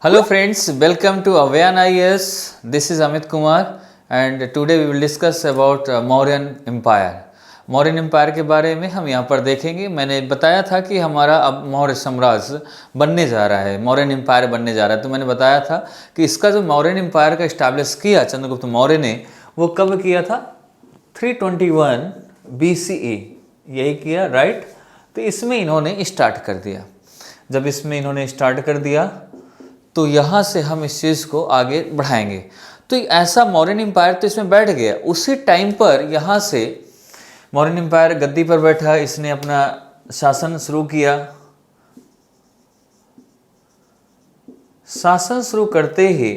Hello friends, welcome to Avyan IAS. This is Amit Kumar and today we will discuss about Mauryan Empire. Mauryan empire के बारे में हम यहाँ पर देखेंगे। मैंने बताया था कि हमारा अब मौर्य साम्राज्य बनने जा रहा है, मौर्यन एम्पायर बनने जा रहा है। तो मैंने बताया था कि इसका जो मौर्यन एम्पायर का इस्टेब्लिश किया चंद्रगुप्त मौर्य ने, वो कब किया था? 321 BCE यही किया, राइट। तो इसमें इन्होंने स्टार्ट कर दिया। जब इसमें इन्होंने स्टार्ट कर दिया तो यहाँ से हम इस चीज़ को आगे बढ़ाएंगे। तो ऐसा मौर्यन एम्पायर तो इसमें बैठ गया। उसी टाइम पर यहाँ से मौर्यन एम्पायर गद्दी पर बैठा, इसने अपना शासन शुरू किया। शासन शुरू करते ही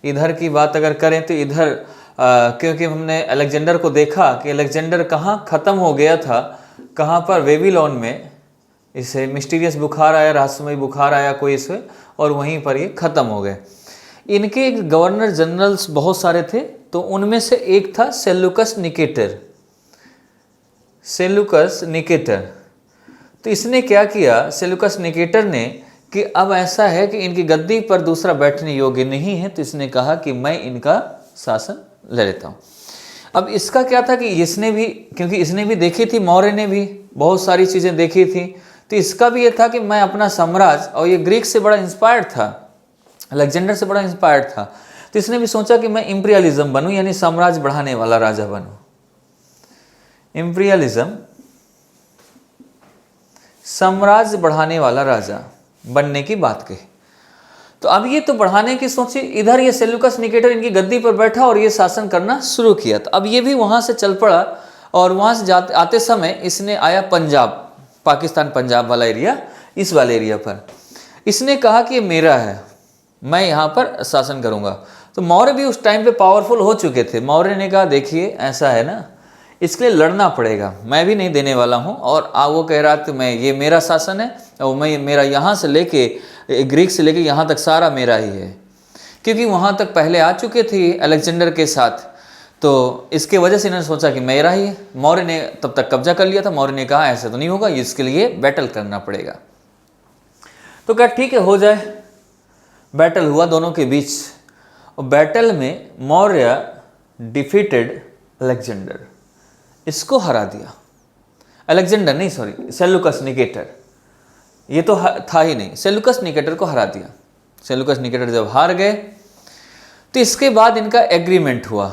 इधर की बात अगर करें तो इधर क्योंकि हमने अलेक्जेंडर को देखा कि अलेक्जेंडर कहाँ ख़त्म हो गया था, कहाँ पर? बेबीलोन में इसे मिस्टीरियस बुखार आया, रहस्यमय बुखार आया कोई इसे, और वहीं पर ये ख़त्म हो गए। इनके गवर्नर जनरल्स बहुत सारे थे, तो उनमें से एक था सेल्यूकस निकेटर। सेल्यूकस निकेटर, तो इसने क्या किया सेल्यूकस निकेटर ने कि अब ऐसा है कि इनकी गद्दी पर दूसरा बैठने योग्य नहीं है, तो इसने कहा कि मैं इनका शासन ले लेता हूँ। अब इसका क्या था कि इसने भी, क्योंकि इसने भी देखी थी, मौर्य ने भी बहुत सारी चीज़ें देखी थी, तो इसका भी ये था कि मैं अपना साम्राज्य, और ये ग्रीक से बड़ा इंस्पायर्ड था, अलेक्जेंडर से बड़ा इंस्पायर्ड था, तो इसने भी सोचा कि मैं इंपीरियलिज्म बनूं, यानी साम्राज्य बढ़ाने वाला राजा बनूं। इंपीरियलिज्म, साम्राज्य बढ़ाने वाला राजा बनने की बात कही। तो अब ये तो बढ़ाने की सोची, इधर ये सेल्यूकस निकेटर इनकी गद्दी पर बैठा और ये शासन करना शुरू किया। तो अब ये भी वहाँ से चल पड़ा, और वहाँ से आते समय इसने आया पंजाब, पाकिस्तान पंजाब वाला एरिया, इस वाले एरिया पर इसने कहा कि ये मेरा है, मैं यहाँ पर शासन करूँगा। तो मौर्य भी उस टाइम पे पावरफुल हो चुके थे। मौर्य ने कहा देखिए ऐसा है ना, इसके लिए लड़ना पड़ेगा, मैं भी नहीं देने वाला हूँ। और वो कह रहा कि मैं, ये मेरा शासन है और मैं, मेरा यहाँ से लेके ग्रीक से लेके यहाँ तक सारा मेरा ही है, क्योंकि वहाँ तक पहले आ चुके थे अलेक्जेंडर के साथ। तो इसके वजह से इन्होंने सोचा कि मेरा ही है। मौर्य ने तब तक कब्जा कर लिया था। मौर्य ने कहा ऐसा तो नहीं होगा, इसके लिए बैटल करना पड़ेगा। तो कहा ठीक है, हो जाए। बैटल हुआ दोनों के बीच, और बैटल में मौर्य डिफीटेड अलेक्जेंडर, इसको हरा दिया। अलेक्जेंडर नहीं, सॉरी, सेल्यूकस निकेटर, ये तो था ही नहीं, सेल्यूकस निकेटर को हरा दिया। सेल्यूकस निकेटर जब हार गए तो इसके बाद इनका एग्रीमेंट हुआ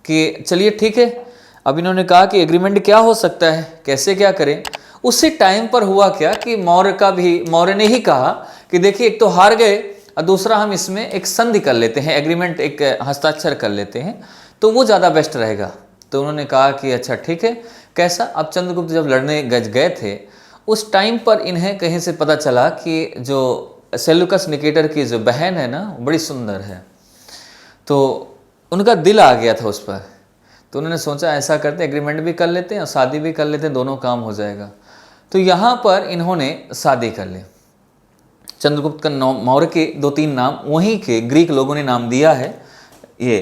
कि चलिए ठीक है। अब इन्होंने कहा कि एग्रीमेंट क्या हो सकता है, कैसे क्या करें। उसी टाइम पर हुआ क्या कि मौर्य ने ही कहा कि देखिए एक तो हार गए, और दूसरा हम इसमें एक संधि कर लेते हैं, एग्रीमेंट, एक हस्ताक्षर कर लेते हैं, तो वो ज़्यादा बेस्ट रहेगा। तो उन्होंने कहा कि अच्छा ठीक है। कैसा? अब चंद्रगुप्त जब लड़ने गए थे, उस टाइम पर इन्हें कहीं से पता चला कि जो सेल्यूकस निकेटर की जो बहन है ना, बड़ी सुंदर है, तो उनका दिल आ गया था उस पर। तो उन्होंने सोचा ऐसा करते, एग्रीमेंट भी कर लेते हैं और शादी भी कर लेते हैं, दोनों काम हो जाएगा। तो यहाँ पर इन्होंने शादी कर ली। चंद्रगुप्त का मौर्य के 2-3 नाम वहीं के ग्रीक लोगों ने नाम दिया है। ये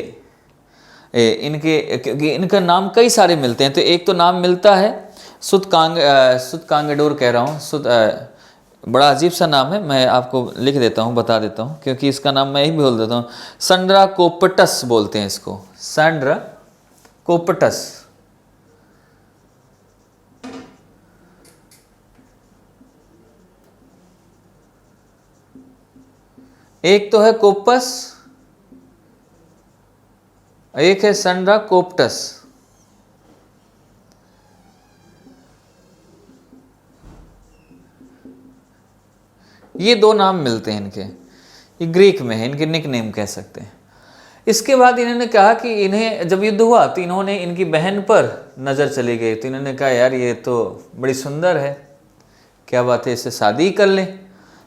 इनके, क्योंकि इनका नाम कई सारे मिलते हैं, तो एक तो नाम मिलता है सुतकांगडोर, कह रहा हूँ, बड़ा अजीब सा नाम है, मैं आपको लिख देता हूँ, बता देता हूँ, क्योंकि इसका नाम मैं ही बोल देता हूँ। सैंड्राकोप्टस बोलते हैं इसको, सैंड्राकोप्टस। एक तो है कोपस, एक है सैंड्राकोप्टस। ये 2 नाम मिलते हैं इनके, ये ग्रीक में है, इनके निकनेम कह सकते हैं। इसके बाद इन्होंने कहा कि इन्हें जब युद्ध हुआ तो इन्होंने, इनकी बहन पर नज़र चली गई, तो इन्होंने कहा यार ये तो बड़ी सुंदर है, क्या बात है, इससे शादी कर लें।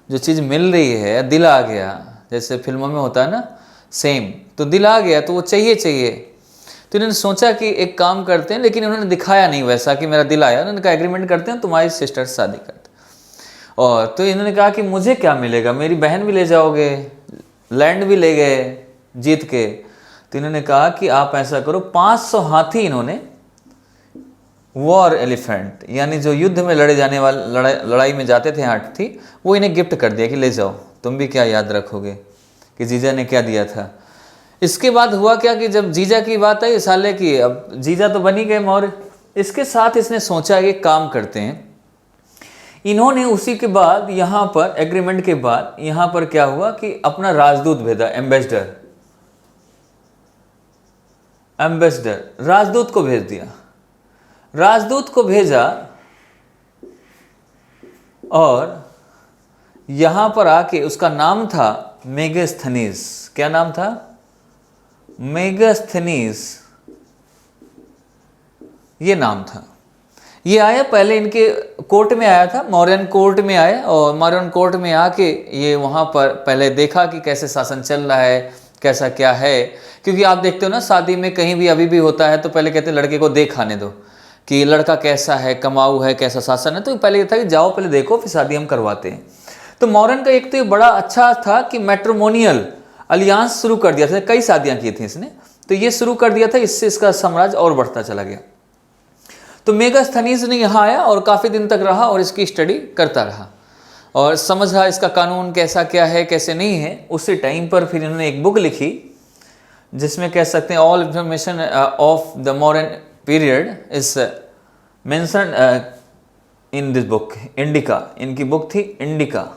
जो चीज़ मिल रही है, दिल आ गया, जैसे फिल्मों में होता है ना, सेम, तो दिल आ गया तो वो चाहिए। तो इन्होंने सोचा कि एक काम करते हैं, लेकिन उन्होंने दिखाया नहीं वैसा कि मेरा दिल आया। उन्होंने कहा एग्रीमेंट करते हैं, तुम्हारी सिस्टर से शादी करते। और तो इन्होंने कहा कि मुझे क्या मिलेगा, मेरी बहन भी ले जाओगे, लैंड भी ले गए जीत के। तो इन्होंने कहा कि आप ऐसा करो, 500 हाथी इन्होंने वॉर एलिफेंट, यानी जो युद्ध में लड़े जाने वाले, लड़ाई में जाते थे हाथी, वो इन्हें गिफ्ट कर दिया कि ले जाओ तुम भी क्या याद रखोगे कि जीजा ने क्या दिया था। इसके बाद हुआ क्या कि जब जीजा की बात आई साले की, अब जीजा तो बन ही गए मौर्य। इसके साथ इसने सोचा कि काम करते हैं। इन्होंने उसी के बाद यहाँ पर एग्रीमेंट के बाद यहाँ पर क्या हुआ कि अपना राजदूत भेजा, एम्बेसडर राजदूत को भेज दिया। राजदूत को भेजा और यहाँ पर आके उसका नाम था मेगास्थनीज। क्या नाम था? मेगास्थनीज, ये नाम था। ये आया, पहले इनके कोर्ट में आया था, मौर्यन कोर्ट में आया, और मौर्यन कोर्ट में आके ये वहाँ पर पहले देखा कि कैसे शासन चल रहा है, कैसा क्या है। क्योंकि आप देखते हो ना, शादी में कहीं भी अभी भी होता है तो पहले कहते हैं लड़के को देख आने दो कि लड़का कैसा है, कमाऊ है, कैसा शासन है। तो पहले ये था कि जाओ पहले देखो, फिर शादी हम करवाते हैं। तो मौर्यन का एक तो ये बड़ा अच्छा था कि मैट्रिमोनियल अलियांस शुरू कर दिया था, कई शादियाँ की थी इसने, तो ये शुरू कर दिया था, इससे इसका साम्राज्य और बढ़ता चला गया। तो मेगास्थनीज ने यहाँ आया और काफ़ी दिन तक रहा और इसकी स्टडी करता रहा और समझा इसका कानून कैसा क्या है, कैसे नहीं है। उसी टाइम पर फिर इन्होंने एक बुक लिखी जिसमें कह सकते हैं all information of the modern period is mention in this book, indica. इनकी बुक थी इंडिका,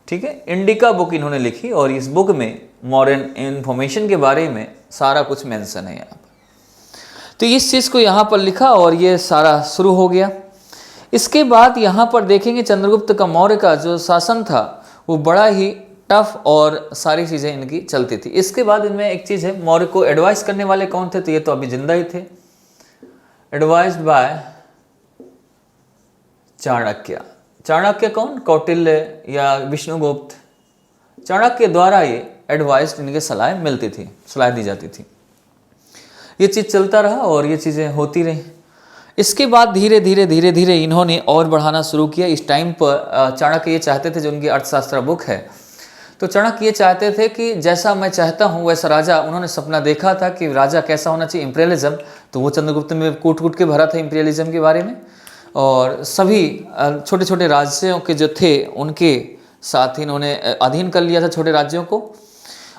ठीक है, इंडिका बुक इन्होंने लिखी और इस बुक में मॉडर्न इंफॉर्मेशन के बारे में सारा कुछ मेंशन है यहाँ पर। तो इस चीज़ को यहाँ पर लिखा और ये सारा शुरू हो गया। इसके बाद यहाँ पर देखेंगे चंद्रगुप्त का मौर्य का जो शासन था वो बड़ा ही टफ और सारी चीज़ें इनकी चलती थी। इसके बाद इनमें एक चीज़ है, मौर्य को एडवाइस करने वाले कौन थे? तो ये तो अभी जिंदा ही थे। Advised bye Chanakya. चाणक्य कौन? कौटिल्य या विष्णुगुप्त। चाणक्य द्वारा ये एडवाइस, इनके सलाह मिलती थी, सलाह दी जाती थी। ये चीज़ चलता रहा और ये चीज़ें होती रही। इसके बाद धीरे धीरे इन्होंने और बढ़ाना शुरू किया। इस टाइम पर चाणक्य ये चाहते थे, जो उनकी अर्थशास्त्र बुक है, तो चाणक्य ये चाहते थे कि जैसा मैं चाहता हूँ वैसा राजा, उन्होंने सपना देखा था कि राजा कैसा होना चाहिए, इम्पीरियलिज्म, तो वो चंद्रगुप्त में कूट कूट के भरा था इम्पीरियलिज्म के बारे में। और सभी छोटे छोटे राज्यों के जो थे उनके साथ ही इन्होंने अधीन कर लिया था छोटे राज्यों को।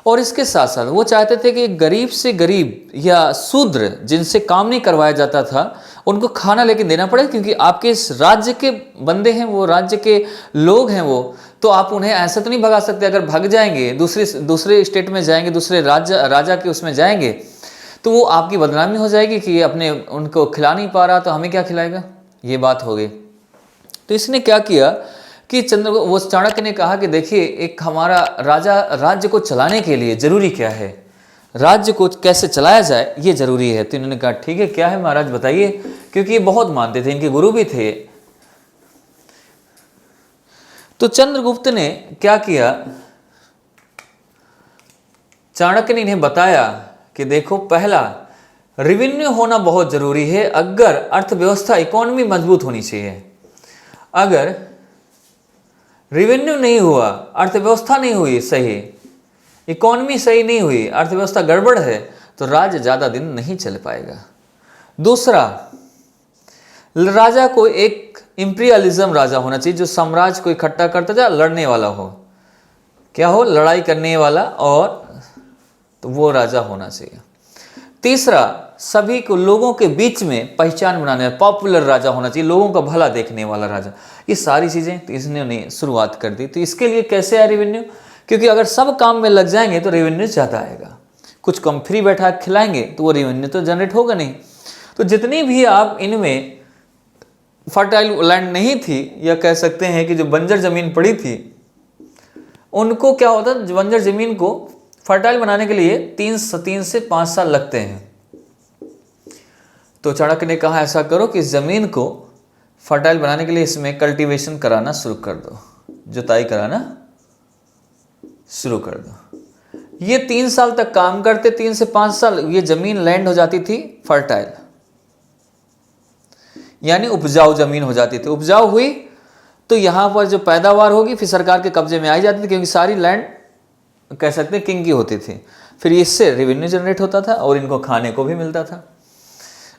और इसके साथ साथ वो चाहते थे कि गरीब से गरीब या शूद्र जिनसे काम नहीं करवाया जाता था उनको खाना लेके देना पड़े, क्योंकि आपके इस राज्य के बंदे हैं, वो राज्य के लोग हैं वो, तो आप उन्हें ऐसा तो नहीं भगा सकते। अगर भाग जाएंगे, दूसरे स्टेट में जाएंगे, दूसरे राजा के उसमें जाएंगे, तो वो आपकी बदनामी हो जाएगी कि अपने उनको खिला नहीं पा रहा तो हमें क्या खिलाएगा। ये बात हो गई। तो इसने क्या किया कि वो चाणक्य ने कहा कि देखिए, एक हमारा राजा, राज्य को चलाने के लिए जरूरी क्या है, राज्य को कैसे चलाया जाए ये जरूरी है। तो इन्होंने कहा ठीक है, क्या है महाराज बताइए, क्योंकि ये बहुत मानते थे, इनके गुरु भी थे। तो चंद्रगुप्त ने क्या किया, चाणक्य ने इन्हें बताया कि देखो, पहला रेवेन्यू होना बहुत जरूरी है। अगर अर्थव्यवस्था, इकोनॉमी मजबूत होनी चाहिए। अगर रेवेन्यू नहीं हुआ, अर्थव्यवस्था नहीं हुई सही, इकोनॉमी सही नहीं हुई, अर्थव्यवस्था गड़बड़ है, तो राज्य ज़्यादा दिन नहीं चल पाएगा। दूसरा, राजा को एक इंपीरियलिज्म राजा होना चाहिए, जो साम्राज्य को इकट्ठा करता जाए, लड़ने वाला हो। क्या हो? लड़ाई करने वाला, और तो वो राजा होना चाहिए। तीसरा, सभी को लोगों के बीच में पहचान बनाने वाला, पॉपुलर राजा होना चाहिए, लोगों का भला देखने वाला राजा। ये सारी चीज़ें तो इसने शुरुआत कर दी। तो इसके लिए कैसे आया रेवेन्यू? क्योंकि अगर सब काम में लग जाएंगे तो रेवेन्यू ज़्यादा आएगा। कुछ कम फ्री बैठा खिलाएंगे तो वो रेवेन्यू तो जनरेट होगा नहीं। तो जितनी भी आप इनमें फर्टाइल लैंड नहीं थी, या कह सकते हैं कि जो बंजर ज़मीन पड़ी थी, उनको क्या होता, बंजर ज़मीन को फर्टाइल बनाने के लिए 3 से 5 साल लगते हैं। तो चाणक्य ने कहा ऐसा करो कि इस ज़मीन को फर्टाइल बनाने के लिए इसमें कल्टीवेशन कराना शुरू कर दो, जुताई कराना शुरू कर दो। ये 3 साल तक काम करते, 3 से 5 साल ये ज़मीन लैंड हो जाती थी फर्टाइल, यानी उपजाऊ ज़मीन हो जाती थी। उपजाऊ हुई तो यहाँ पर जो पैदावार होगी फिर सरकार के कब्जे में आई जाती थी, क्योंकि सारी लैंड कह सकते हैं किंग की होती थी। फिर इससे रेवेन्यू जनरेट होता था और इनको खाने को भी मिलता था।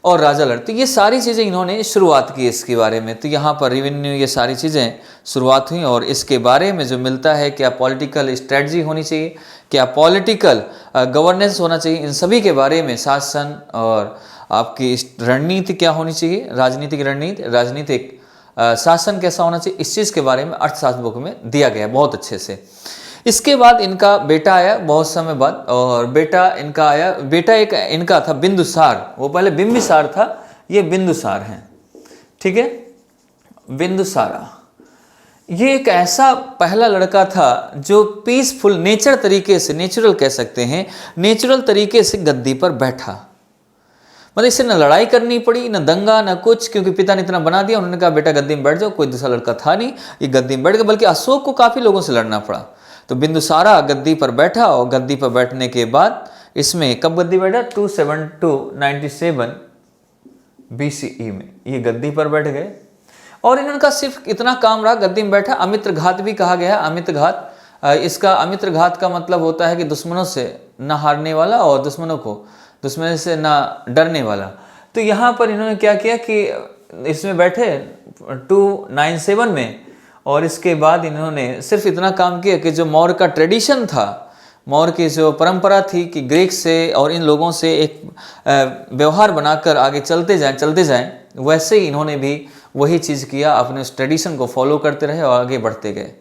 और राजा लड़। तो ये सारी चीज़ें इन्होंने शुरुआत की इसके बारे में। तो यहाँ पर रेवेन्यू ये सारी चीज़ें शुरुआत हुई और इसके बारे में जो मिलता है, क्या पॉलिटिकल स्ट्रेटजी होनी चाहिए, क्या पॉलिटिकल गवर्नेंस होना चाहिए, इन सभी के बारे में शासन और आपकी रणनीति क्या होनी चाहिए, राजनीतिक रणनीति, राजनीतिक शासन कैसा होना चाहिए, इस चीज़ के बारे में अर्थशास्त्र बुक में दिया गया है बहुत अच्छे से। इसके बाद इनका बेटा आया बहुत समय बाद, और बेटा इनका आया, बेटा एक इनका था बिंदुसार। वो पहले बिंबिसार था, ये बिंदुसार हैं, ठीक है। बिंदुसारा ये एक ऐसा पहला लड़का था जो पीसफुल नेचर तरीके से, नेचुरल कह सकते हैं, नेचुरल तरीके से गद्दी पर बैठा। मतलब इससे न लड़ाई करनी पड़ी, न दंगा, न कुछ, क्योंकि पिता ने इतना बना दिया। उन्होंने कहा बेटा गद्दी में बैठ जाओ, कोई दूसरा लड़का था नहीं, ये गद्दी में बैठ गया। बल्कि अशोक को काफ़ी लोगों से लड़ना पड़ा। तो बिंदुसारा गद्दी पर बैठा, और गद्दी पर बैठने के बाद इसमें कब गद्दी बैठा, 297 BCE में ये गद्दी पर बैठ गए। और इनका सिर्फ इतना काम रहा, गद्दी में बैठा। अमित्र घात भी कहा गया है, अमित्र घात। इसका अमित्र घात का मतलब होता है कि दुश्मनों से न हारने वाला और दुश्मन से ना डरने वाला। तो यहाँ पर इन्होंने क्या किया कि इसमें बैठे 297 में, और इसके बाद इन्होंने सिर्फ इतना काम किया कि जो मौर्य का ट्रेडिशन था, मौर्य की जो परंपरा थी कि ग्रीक से और इन लोगों से एक व्यवहार बनाकर आगे चलते जाएं, वैसे ही इन्होंने भी वही चीज़ किया, अपने उस ट्रेडिशन को फॉलो करते रहे और आगे बढ़ते गए,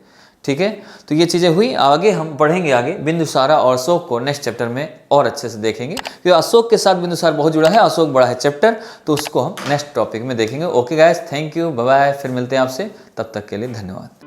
ठीक है। तो ये चीज़ें हुई। आगे हम पढ़ेंगे, आगे बिंदुसारा और अशोक को नेक्स्ट चैप्टर में और अच्छे से देखेंगे, क्योंकि अशोक के साथ बिंदुसार बहुत जुड़ा है, अशोक बड़ा है चैप्टर, तो उसको हम नेक्स्ट टॉपिक में देखेंगे। Okay guys, thank you, bye bye. फिर मिलते हैं आपसे, तब तक के लिए धन्यवाद।